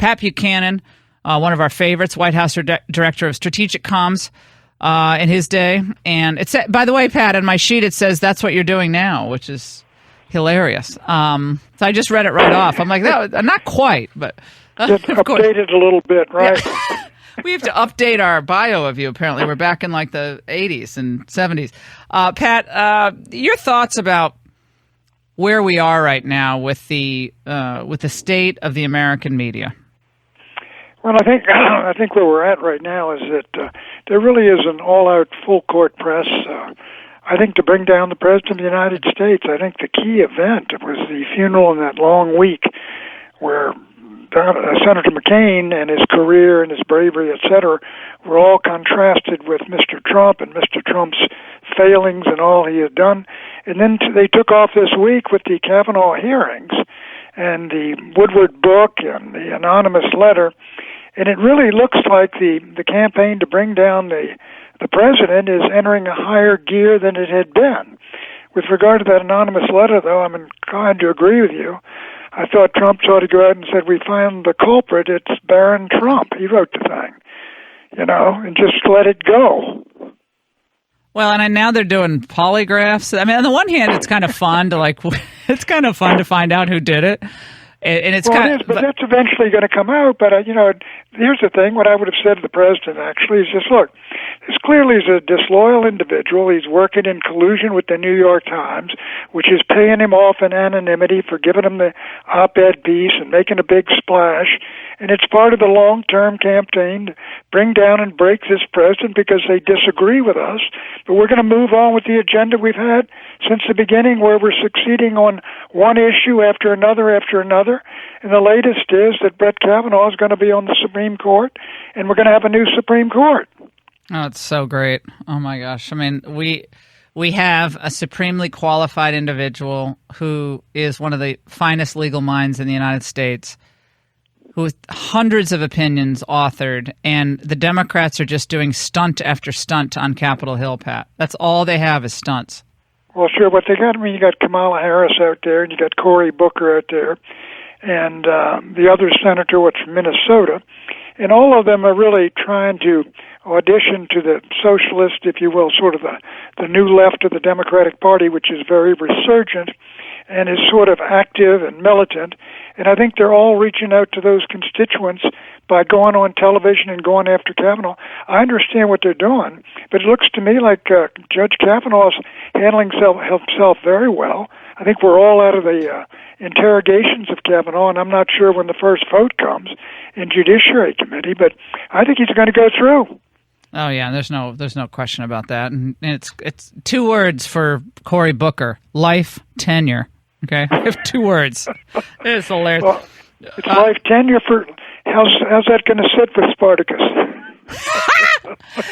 Pat Buchanan, one of our favorites, White House Director of Strategic Comms in his day. And it's, by the way, Pat, on my sheet it says that's what you're doing now, which is hilarious. So I just read it right off. I'm like, no, not quite, but just updated a little bit, right? Yeah. We have to update our bio of you, apparently. We're back in like the 80s and 70s. Pat, your thoughts about where we are right now with the state of the American media? Well, I think where we're at right now is that there really is an all-out full-court press. I think to bring down the President of the United States, I think the key event was the funeral in that long week where Senator McCain and his career and his bravery, etc., were all contrasted with Mr. Trump and Mr. Trump's failings and all he had done. And then they took off this week with the Kavanaugh hearings and the Woodward book and the anonymous letter. And it really looks like the campaign to bring down the president is entering a higher gear than it had been. With regard to that anonymous letter, though, I'm inclined to agree with you. I thought Trump ought to go out and said, we found the culprit, it's Barron Trump. He wrote the thing, and just let it go. Well, and now they're doing polygraphs. I mean, on the one hand, it's kind of fun to find out who did it. And it's but that's eventually going to come out. But, here's the thing. What I would have said to the president, actually, is just, look, this clearly is a disloyal individual. He's working in collusion with the New York Times, which is paying him off in anonymity for giving him the op-ed piece and making a big splash. And it's part of the long-term campaign to bring down and break this president because they disagree with us. But we're going to move on with the agenda we've had since the beginning, where we're succeeding on one issue after another. And the latest is that Brett Kavanaugh is going to be on the Supreme Court, and we're going to have a new Supreme Court. Oh, it's so great. Oh, my gosh. I mean, we have a supremely qualified individual who is one of the finest legal minds in the United States, who has hundreds of opinions authored, and the Democrats are just doing stunt after stunt on Capitol Hill, Pat. That's all they have is stunts. Well, sure. What they got, you got Kamala Harris out there, and you got Cory Booker out there, and the other senator, from Minnesota. And all of them are really trying to audition to the socialist, if you will, sort of the new left of the Democratic Party, which is very resurgent and is sort of active and militant. And I think they're all reaching out to those constituents by going on television and going after Kavanaugh. I understand what they're doing, but it looks to me like Judge Kavanaugh is handling himself very well. I think we're all out of the interrogations of Kavanaugh, and I'm not sure when the first vote comes in Judiciary Committee, but I think he's going to go through. Oh yeah, there's no question about that, and it's two words for Cory Booker: life tenure. Okay, I have two words. It's hilarious. Well, it's life tenure for how's that going to sit with Spartacus?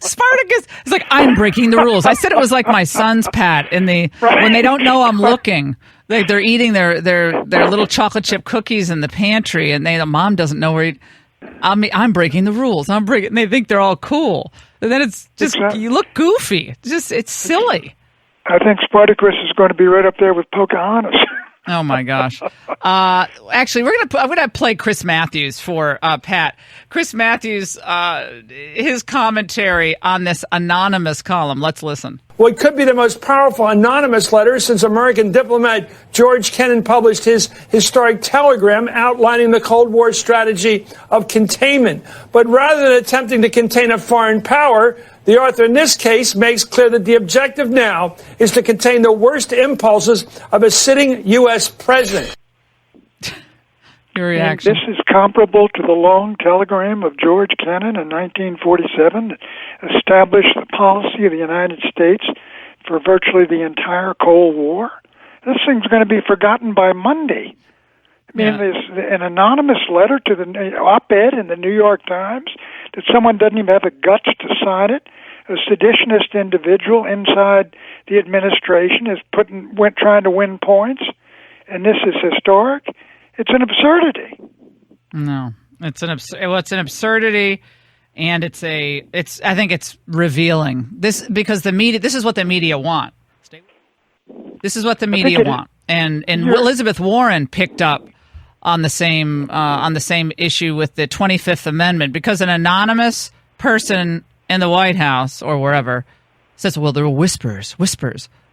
Spartacus is like, I'm breaking the rules. I said it was like my son's, Pat, when they don't know I'm looking. They're eating their little chocolate chip cookies in the pantry, and the mom doesn't know where. I'm breaking the rules. And they think they're all cool. And then it's just You look goofy. It's silly. I think Spartacus is going to be right up there with Pocahontas. Oh my gosh! Actually, I'm gonna play Chris Matthews for Pat. Chris Matthews, his commentary on this anonymous column. Let's listen. What could be the most powerful anonymous letter since American diplomat George Kennan published his historic telegram outlining the Cold War strategy of containment. But rather than attempting to contain a foreign power, the author in this case makes clear that the objective now is to contain the worst impulses of a sitting U.S. president. Your reaction? And this is comparable to the long telegram of George Kennan in 1947 that established the policy of the United States for virtually the entire Cold War. This thing's going to be forgotten by Monday. I mean, there's an anonymous letter to the op-ed in the New York Times that someone doesn't even have the guts to sign it. A seditionist individual inside the administration is trying to win points, and this is historic. It's an absurdity. No, it's an absurdity, and I think it's revealing. Because the media. This is what the media want. This is what the media want, and Elizabeth Warren picked up on the same issue with the 25th Amendment, because an anonymous person in the White House or wherever says, well, there were whispers.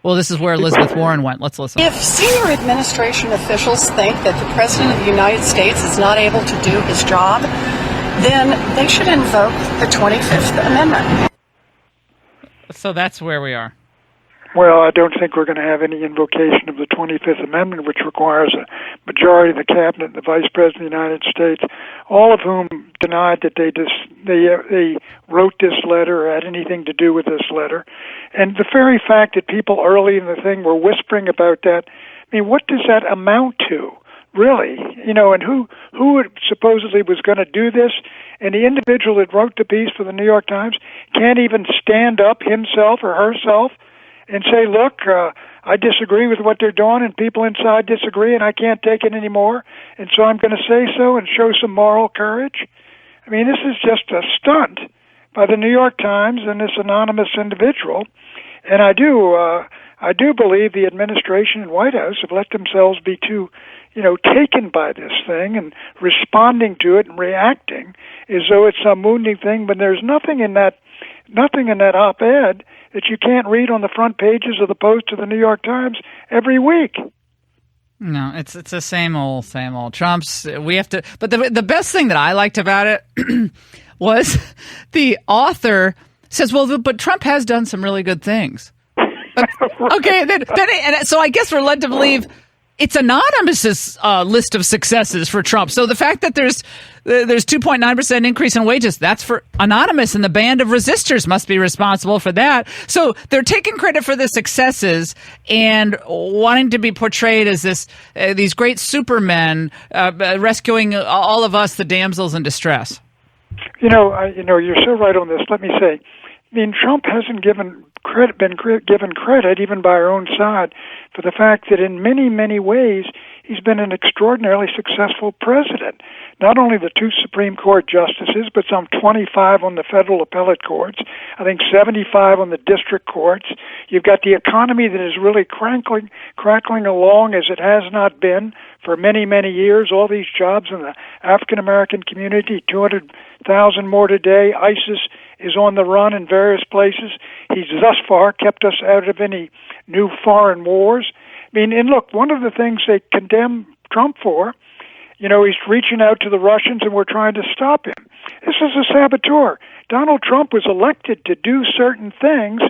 Well, this is where Elizabeth Warren went. Let's listen. If senior administration officials think that the President of the United States is not able to do his job, then they should invoke the 25th Amendment. So that's where we are. Well, I don't think we're going to have any invocation of the 25th Amendment, which requires a majority of the cabinet and the Vice President of the United States, all of whom denied that they wrote this letter or had anything to do with this letter. And the very fact that people early in the thing were whispering about that, I mean, what does that amount to, really? You know, and who supposedly was going to do this? And the individual that wrote the piece for the New York Times can't even stand up himself or herself and say, look, I disagree with what they're doing, and people inside disagree, and I can't take it anymore, and so I'm going to say so and show some moral courage. I mean, this is just a stunt by the New York Times and this anonymous individual, and I do believe the administration and White House have let themselves be too, taken by this thing and responding to it and reacting as though it's some wounding thing, but there's nothing in that op-ed that you can't read on the front pages of the Post or the New York Times every week. No, it's the same old. Trump's. We have to. But the best thing that I liked about it was the author says, "Well, but Trump has done some really good things." Okay, and so I guess we're led to believe it's anonymous list of successes for Trump. So the fact that there's 2.9% increase in wages, that's for anonymous, and the band of resistors must be responsible for that. So they're taking credit for the successes and wanting to be portrayed as these great supermen rescuing all of us, the damsels in distress. You're so right on this. Let me say, I mean, Trump hasn't been given credit, even by our own side, for the fact that in many, many ways he's been an extraordinarily successful president. Not only the 2 Supreme Court justices, but some 25 on the federal appellate courts, I think 75 on the district courts. You've got the economy that is really crackling along as it has not been for many, many years. All these jobs in the African-American community, 200,000 more today. ISIS is on the run in various places. He's thus far kept us out of any new foreign wars. I mean, and look, one of the things they condemn Trump for, he's reaching out to the Russians and we're trying to stop him. This is a saboteur. Donald Trump was elected to do certain things,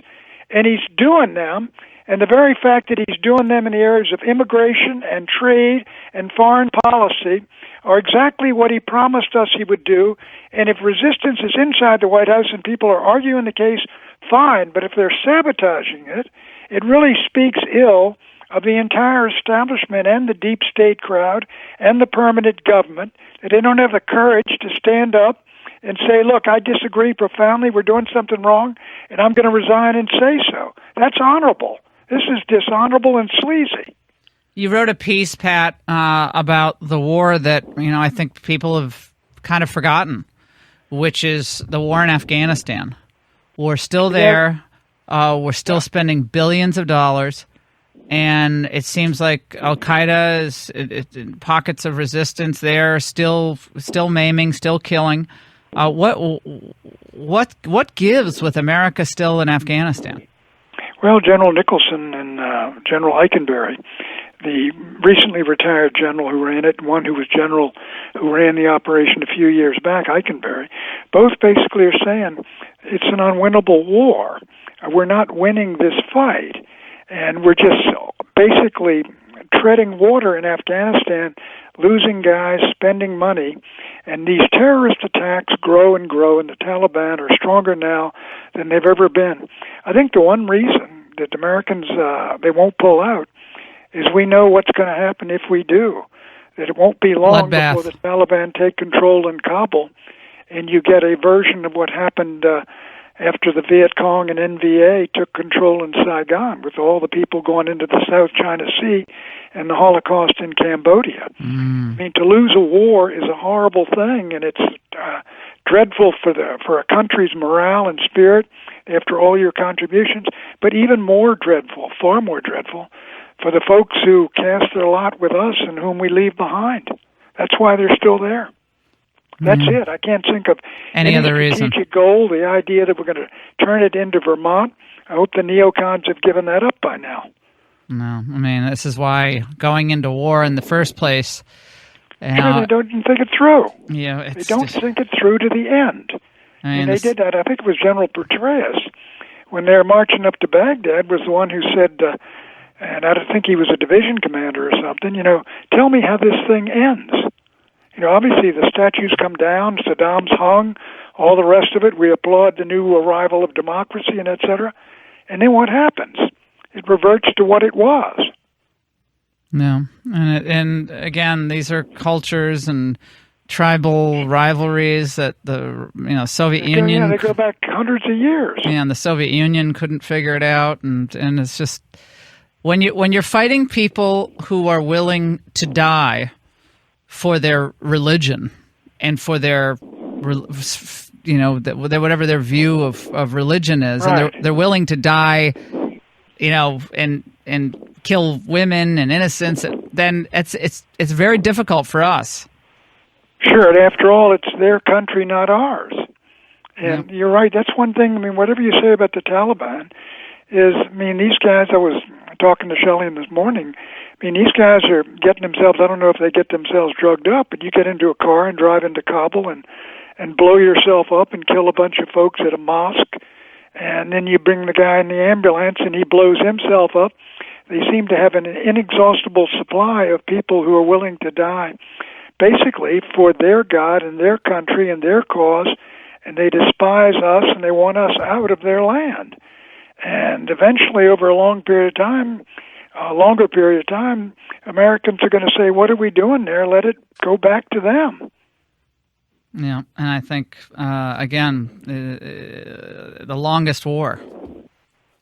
and he's doing them. And the very fact that he's doing them in the areas of immigration and trade and foreign policy are exactly what he promised us he would do. And if resistance is inside the White House and people are arguing the case, fine. But if they're sabotaging it, it really speaks ill of the entire establishment and the deep state crowd and the permanent government, that they don't have the courage to stand up and say, look, I disagree profoundly, we're doing something wrong, and I'm going to resign and say so. That's honorable. This is dishonorable and sleazy. You wrote a piece, Pat, about the war that, I think people have kind of forgotten, which is the war in Afghanistan. We're still there. We're still spending billions of dollars. And it seems like Al-Qaeda is in pockets of resistance there, still maiming, still killing. What gives with America still in Afghanistan? Well, General Nicholson and General Eikenberry, the recently retired general who ran it, and one who ran the operation a few years back, Eikenberry, both basically are saying it's an unwinnable war. We're not winning this fight. And we're just basically treading water in Afghanistan, losing guys, spending money, and these terrorist attacks grow and grow, and the Taliban are stronger now than they've ever been. I think the one reason that Americans, they won't pull out is we know what's going to happen if we do, that it won't be long before the Taliban take control in Kabul, and you get a version of what happened after the Viet Cong and NVA took control in Saigon, with all the people going into the South China Sea and the Holocaust in Cambodia. I mean, to lose a war is a horrible thing, and it's dreadful for a country's morale and spirit after all your contributions, but even more dreadful, far more dreadful, for the folks who cast their lot with us and whom we leave behind. That's why they're still there. That's it. I can't think of any other reason. Strategic goal, the idea that we're going to turn it into Vermont. I hope the neocons have given that up by now. No, I mean, this is why going into war in the first place. They don't think it through. Yeah, they don't think it through to the end. I mean, they did that. I think it was General Petraeus, when they were marching up to Baghdad, was the one who said, and I think he was a division commander or something, tell me how this thing ends. Obviously the statues come down, Saddam's hung, all the rest of it, we applaud the new arrival of democracy and et cetera. And then what happens? It reverts to what it was. No. And again, these are cultures and tribal rivalries that the Soviet Union. They go back hundreds of years. Yeah, and the Soviet Union couldn't figure it out, and it's just when you're fighting people who are willing to die for their religion and for their whatever their view of religion is, right. And they're willing to die, and kill women and innocents, then it's very difficult for us. Sure, and after all, it's their country, not ours. And You're right, that's one thing, whatever you say about the Taliban is, these guys, I was talking to Shelley this morning, these guys are getting themselves, I don't know if they get themselves drugged up, but you get into a car and drive into Kabul and blow yourself up and kill a bunch of folks at a mosque, and then you bring the guy in the ambulance and he blows himself up. They seem to have an inexhaustible supply of people who are willing to die, basically for their God and their country and their cause, and they despise us and they want us out of their land. And eventually, over a longer period of time, Americans are going to say, what are we doing there? Let it go back to them. Yeah, and I think, again, the longest war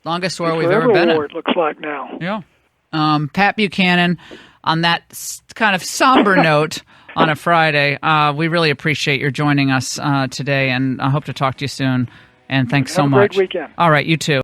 we've ever been in. It looks like now. Yeah. Pat Buchanan, on that kind of somber note on a Friday, we really appreciate your joining us today, and I hope to talk to you soon. And thanks so much. Have a great weekend. All right, you too.